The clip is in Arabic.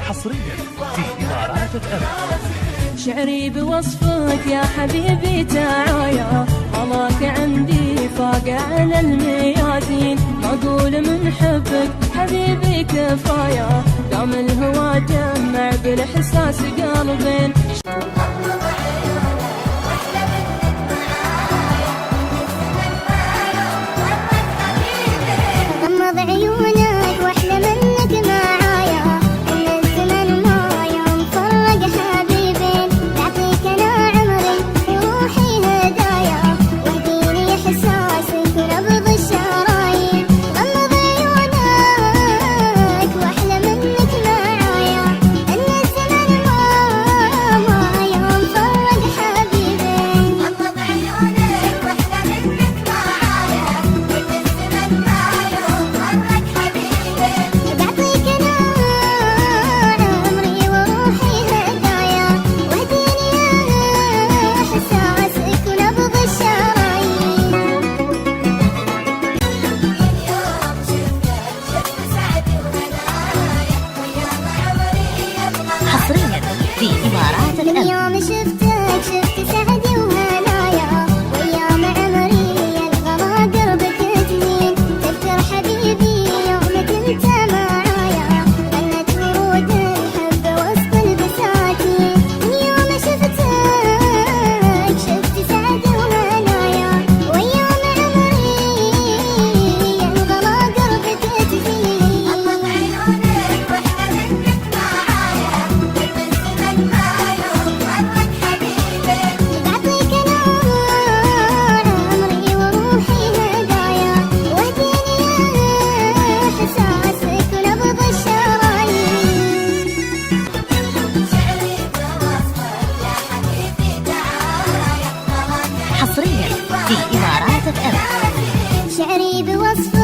حصريا في إمارات FM. شعري بوصفك يا حبيبي تعايا، غلاك عندي فاق على الميادين، ما اقول من حبك حبيبي كفايا، دام الهوى جمع بالاحساس قلبين. غمض عيونك واحلى منك معايا، ان الزمن ما يوم فرق حبيبين، بعطيك انا عمري وروحي هدايا، واهديني احساسك ونبض الشرايين. غمض عيونك واحلى منك معايا، ان الزمن ما يوم فرق حبيبين. غمض عيونك واحلى منك معايا، ان الزمن ما يوم فرق حبيبين، بعطيك انا عمري وروحي هدايا، واهديني احساسك ونبض الشرايين. اليوم شفت سعدي وهنايا، وياك عمري يبقى حصريا في إمارات من FM. يوم شفتك شفت سعدي وهنايا، ويام عمري الغلا قربك تزين، تذكر حبيبي يوم كنت معايا، غنت ورود الحب وسط البساتين. من يوم شفتك شفت سعدي وهنايا، ويام عمري الغلا قربك تزين. غمض عيونك واحلى منك معايا، الزمن ما يوم فرق حبيبين، بعطيك انا عمري وروحي هدايا، واهديني احساسك ونبض الشرايين. شعري بوصفك يا حبيبي تعايا، حصريا في إمارات FM. شعري بوصفك